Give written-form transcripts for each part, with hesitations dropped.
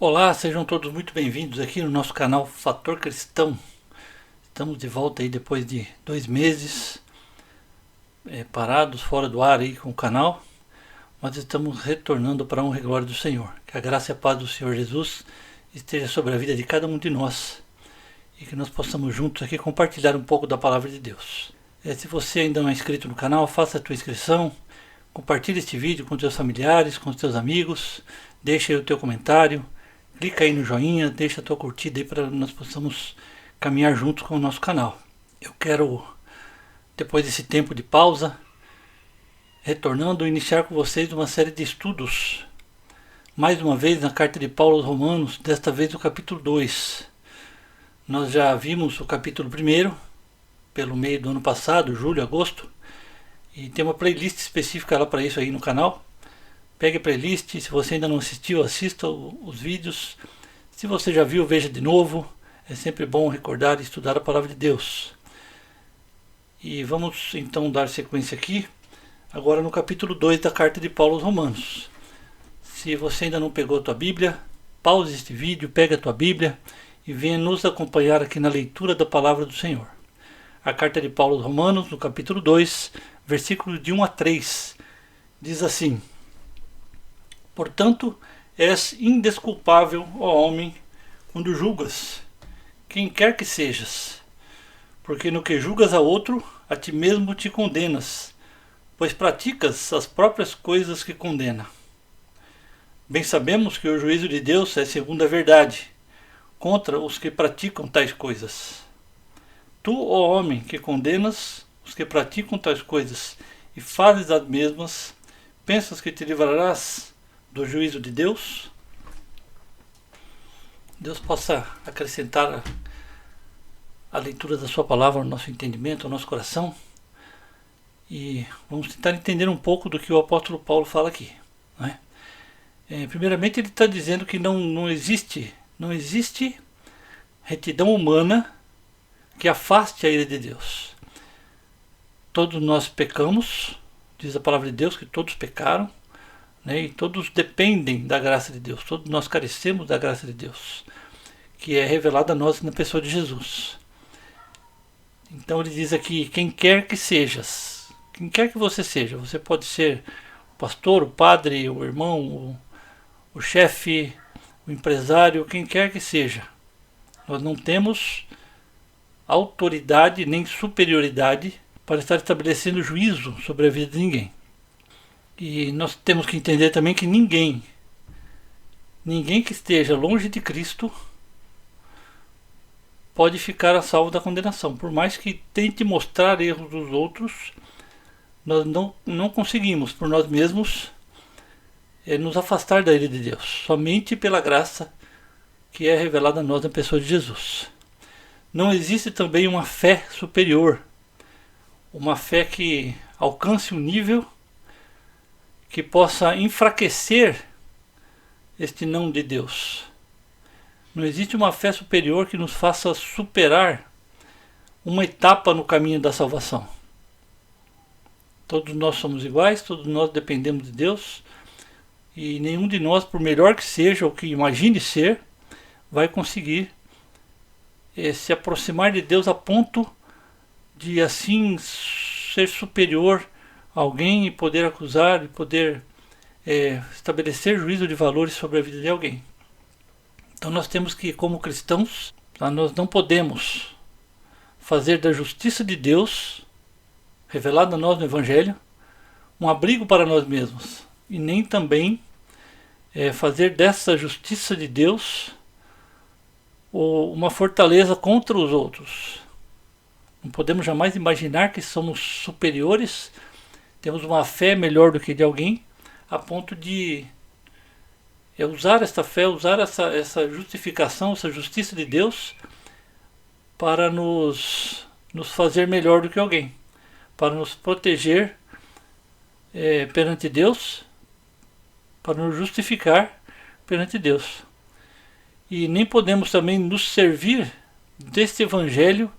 Olá, sejam todos muito bem-vindos aqui no nosso canal Fator Cristão. Estamos de volta aí depois de 2 meses parados fora do ar aí com o canal, mas estamos retornando para a honra e glória do Senhor. Que a graça e a paz do Senhor Jesus esteja sobre a vida de cada um de nós e que nós possamos juntos aqui compartilhar um pouco da palavra de Deus. Se você ainda não é inscrito no canal, faça a tua inscrição, compartilhe este vídeo com teus familiares, com teus amigos, deixa aí o teu comentário. Clica aí no joinha, deixa a tua curtida aí para nós possamos caminhar juntos com o nosso canal. Eu quero, depois desse tempo de pausa, retornando, iniciar com vocês uma série de estudos. Mais uma vez na carta de Paulo aos Romanos, desta vez no capítulo 2. Nós já vimos o capítulo 1, pelo meio do ano passado, julho, agosto. E tem uma playlist específica lá para isso aí no canal. Pegue a playlist, se você ainda não assistiu, assista os vídeos. Se você já viu, veja de novo. É sempre bom recordar e estudar a palavra de Deus. E vamos então dar sequência aqui, agora no capítulo 2 da carta de Paulo aos Romanos. Se você ainda não pegou a tua Bíblia, pause este vídeo, pegue a tua Bíblia e venha nos acompanhar aqui na leitura da palavra do Senhor. A carta de Paulo aos Romanos, no capítulo 2, versículos de 1 a 3, diz assim: Portanto, és indesculpável, ó homem, quando julgas, quem quer que sejas, porque no que julgas a outro, a ti mesmo te condenas, pois praticas as próprias coisas que condena. Bem sabemos que o juízo de Deus é segundo a verdade, contra os que praticam tais coisas. Tu, ó homem, que condenas os que praticam tais coisas e fazes as mesmas, pensas que te livrarás do juízo de Deus? Deus possa acrescentar a leitura da sua palavra ao nosso entendimento, ao nosso coração. E vamos tentar entender um pouco do que o apóstolo Paulo fala aqui, não é? Primeiramente ele está dizendo que não existe retidão humana que afaste a ira de Deus. Todos nós pecamos, diz a palavra de Deus que todos pecaram, e todos dependem da graça de Deus, todos nós carecemos da graça de Deus, que é revelada a nós na pessoa de Jesus. Então ele diz aqui, quem quer que sejas, quem quer que você seja, você pode ser o pastor, o padre, o irmão, o chefe, o empresário, quem quer que seja, nós não temos autoridade nem superioridade para estar estabelecendo juízo sobre a vida de ninguém. E nós temos que entender também que ninguém que esteja longe de Cristo pode ficar a salvo da condenação. Por mais que tente mostrar erros dos outros, nós não conseguimos por nós mesmos nos afastar da ira de Deus. Somente pela graça que é revelada a nós na pessoa de Jesus. Não existe também uma fé superior, uma fé que alcance um nível que possa enfraquecer este não de Deus. Não existe uma fé superior que nos faça superar uma etapa no caminho da salvação. Todos nós somos iguais, todos nós dependemos de Deus, e nenhum de nós, por melhor que seja ou que imagine ser, vai conseguir se aproximar de Deus a ponto de assim ser superior a alguém e poder acusar e poder estabelecer juízo de valores sobre a vida de alguém. Então nós temos que, como cristãos, nós não podemos fazer da justiça de Deus, revelada a nós no Evangelho, um abrigo para nós mesmos, e nem também fazer dessa justiça de Deus uma fortaleza contra os outros. Não podemos jamais imaginar que somos superiores, temos uma fé melhor do que de alguém, a ponto de usar esta fé, usar essa justificação, essa justiça de Deus para nos fazer melhor do que alguém, para nos proteger perante Deus, para nos justificar perante Deus. E nem podemos também nos servir deste Evangelho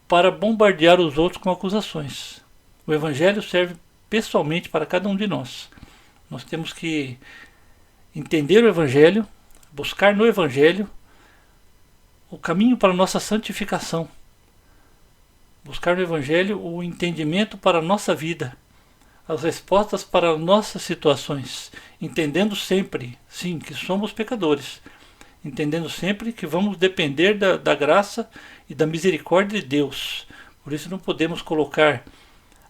para bombardear os outros com acusações. O Evangelho serve pessoalmente para cada um de nós. Nós temos que entender o Evangelho, buscar no Evangelho o caminho para a nossa santificação. Buscar no Evangelho o entendimento para a nossa vida, as respostas para as nossas situações, entendendo sempre, sim, que somos pecadores, entendendo sempre que vamos depender da graça e da misericórdia de Deus. Por isso não podemos colocar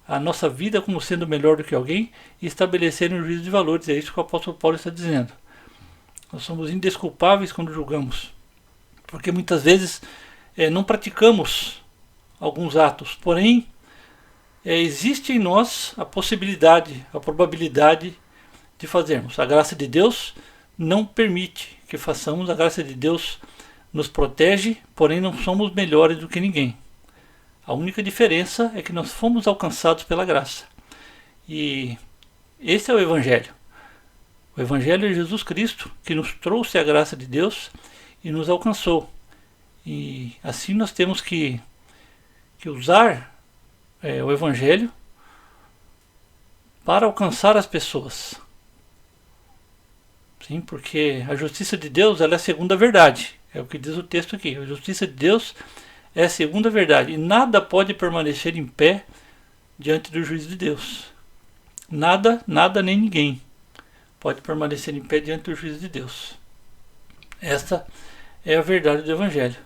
a nossa vida como sendo melhor do que alguém e estabelecer um juízo de valores. É isso que o apóstolo Paulo está dizendo. Nós somos indesculpáveis quando julgamos, porque muitas vezes não praticamos alguns atos, porém existe em nós a possibilidade, a probabilidade de fazermos. A graça de Deus não permite que façamos, a graça de Deus nos protege, porém não somos melhores do que ninguém. A única diferença é que nós fomos alcançados pela graça. E esse é o Evangelho. O Evangelho é Jesus Cristo, que nos trouxe a graça de Deus e nos alcançou. E assim nós temos que usar o Evangelho para alcançar as pessoas. Sim, porque a justiça de Deus, ela é a segunda verdade. É o que diz o texto aqui. A justiça de Deus é a segunda verdade. E nada pode permanecer em pé diante do juízo de Deus. Nada, nem ninguém pode permanecer em pé diante do juízo de Deus. Esta é a verdade do Evangelho.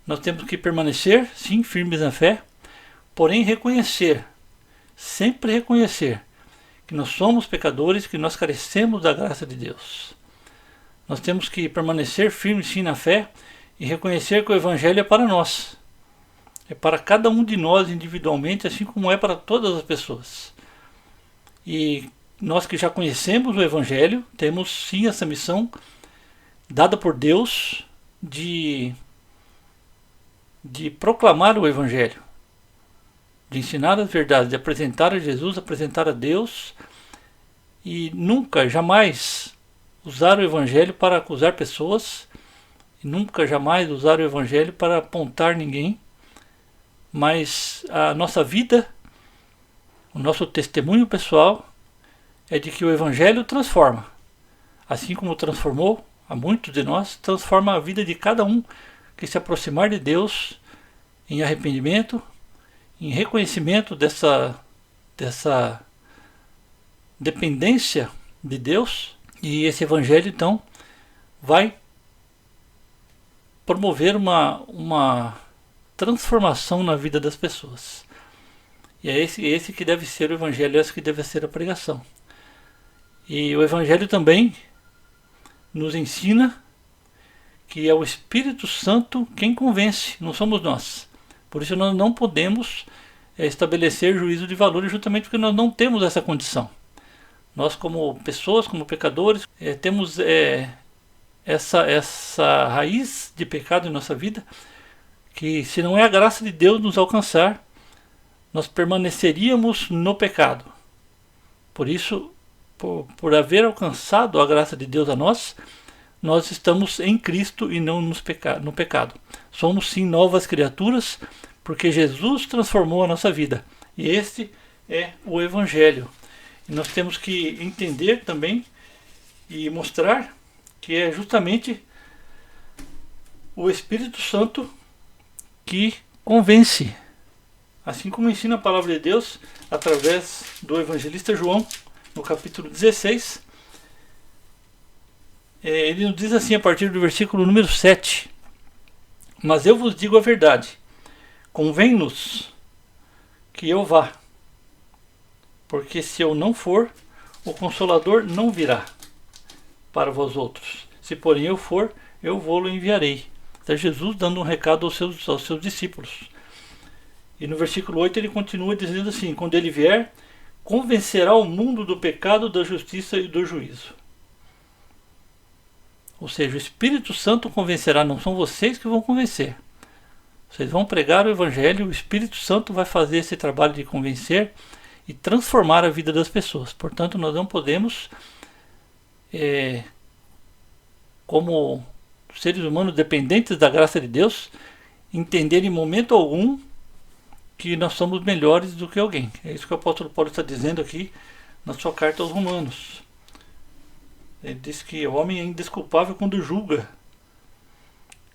Nós temos que permanecer, sim, firmes na fé, porém reconhecer, sempre reconhecer, que nós somos pecadores, que nós carecemos da graça de Deus. Nós temos que permanecer firmes, sim, na fé, e reconhecer que o Evangelho é para nós. É para cada um de nós individualmente, assim como é para todas as pessoas. E nós que já conhecemos o Evangelho, temos sim essa missão dada por Deus de proclamar o Evangelho, de ensinar as verdades, de apresentar a Jesus, apresentar a Deus, e nunca, jamais usar o Evangelho para acusar pessoas, e nunca, jamais usar o Evangelho para apontar ninguém, mas a nossa vida, o nosso testemunho pessoal é de que o Evangelho transforma, assim como transformou a muitos de nós, transforma a vida de cada um que se aproximar de Deus em arrependimento, em reconhecimento dessa dependência de Deus. E esse Evangelho então vai promover uma transformação na vida das pessoas. E é esse que deve ser o Evangelho, essa que deve ser a pregação. E o Evangelho também nos ensina que é o Espírito Santo quem convence, não somos nós. Por isso nós não podemos estabelecer juízo de valores, justamente porque nós não temos essa condição. Nós, como pessoas, como pecadores, temos essa raiz de pecado em nossa vida, que se não é a graça de Deus nos alcançar, nós permaneceríamos no pecado. Por isso, por haver alcançado a graça de Deus a nós estamos em Cristo e não no pecado. Somos sim novas criaturas, porque Jesus transformou a nossa vida. E este é o Evangelho. E nós temos que entender também e mostrar que é justamente o Espírito Santo que convence. Assim como ensina a palavra de Deus através do evangelista João, no capítulo 16, ele nos diz assim a partir do versículo número 7: Mas eu vos digo a verdade, convém-nos que eu vá, porque se eu não for, o Consolador não virá para vós outros. Se porém eu for, eu vou-lo enviarei. Está Jesus dando um recado aos seus discípulos. E no versículo 8 ele continua dizendo assim: quando ele vier, convencerá o mundo do pecado, da justiça e do juízo. Ou seja, o Espírito Santo convencerá, não são vocês que vão convencer. Vocês vão pregar o Evangelho, o Espírito Santo vai fazer esse trabalho de convencer e transformar a vida das pessoas. Portanto, nós não podemos, como seres humanos dependentes da graça de Deus, entender em momento algum que nós somos melhores do que alguém. É isso que o apóstolo Paulo está dizendo aqui na sua carta aos Romanos. Ele diz que o homem é indesculpável quando julga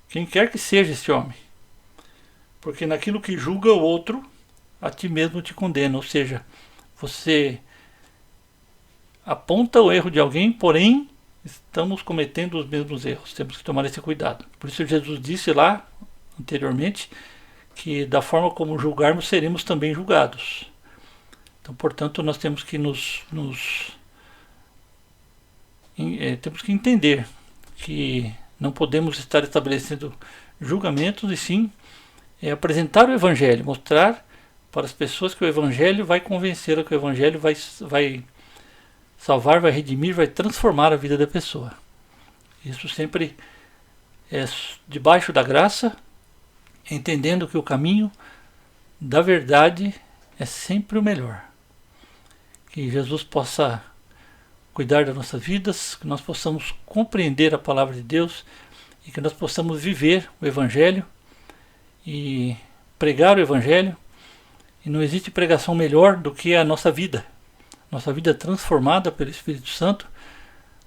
quem quer que seja esse homem, porque naquilo que julga o outro, a ti mesmo te condena. Ou seja, você aponta o erro de alguém, porém estamos cometendo os mesmos erros. Temos que tomar esse cuidado. Por isso Jesus disse lá anteriormente que da forma como julgarmos seremos também julgados. Então, portanto, nós temos que temos que entender que não podemos estar estabelecendo julgamentos, e sim apresentar o Evangelho, mostrar para as pessoas que o Evangelho vai convencer, que o Evangelho vai salvar, vai redimir, vai transformar a vida da pessoa. Isso sempre é debaixo da graça, entendendo que o caminho da verdade é sempre o melhor. Que Jesus possa cuidar das nossas vidas, que nós possamos compreender a palavra de Deus e que nós possamos viver o Evangelho e pregar o Evangelho. E não existe pregação melhor do que a nossa vida transformada pelo Espírito Santo,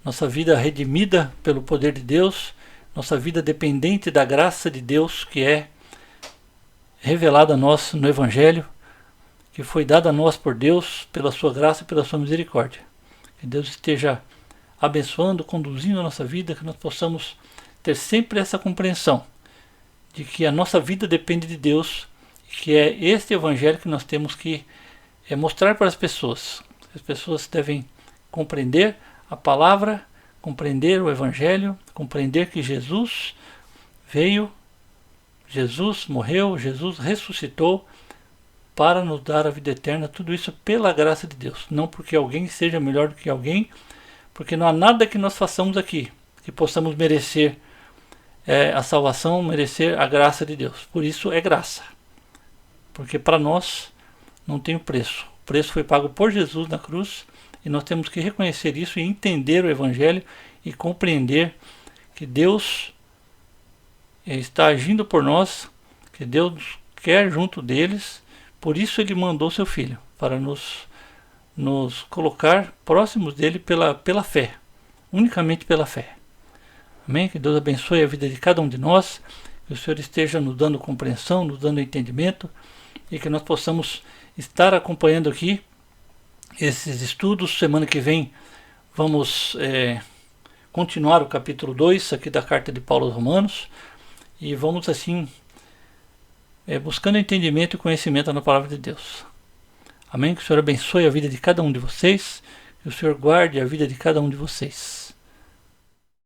nossa vida redimida pelo poder de Deus, nossa vida dependente da graça de Deus que é revelada a nós no Evangelho, que foi dada a nós por Deus pela sua graça e pela sua misericórdia. Que Deus esteja abençoando, conduzindo a nossa vida, que nós possamos ter sempre essa compreensão de que a nossa vida depende de Deus, e que é este Evangelho que nós temos que mostrar para as pessoas. As pessoas devem compreender a palavra, compreender o Evangelho, compreender que Jesus veio, Jesus morreu, Jesus ressuscitou para nos dar a vida eterna, tudo isso pela graça de Deus, não porque alguém seja melhor do que alguém, porque não há nada que nós façamos aqui que possamos merecer a salvação, merecer a graça de Deus. Por isso é graça, porque para nós não tem o preço. O preço foi pago por Jesus na cruz e nós temos que reconhecer isso e entender o Evangelho e compreender que Deus está agindo por nós, que Deus quer junto deles. Por isso ele mandou seu Filho, para nos colocar próximos dele pela fé, unicamente pela fé. Amém? Que Deus abençoe a vida de cada um de nós, que o Senhor esteja nos dando compreensão, nos dando entendimento, e que nós possamos estar acompanhando aqui esses estudos. Semana que vem vamos continuar o capítulo 2 aqui da carta de Paulo aos Romanos, e vamos assim buscando entendimento e conhecimento na palavra de Deus. Amém? Que o Senhor abençoe a vida de cada um de vocês, que o Senhor guarde a vida de cada um de vocês.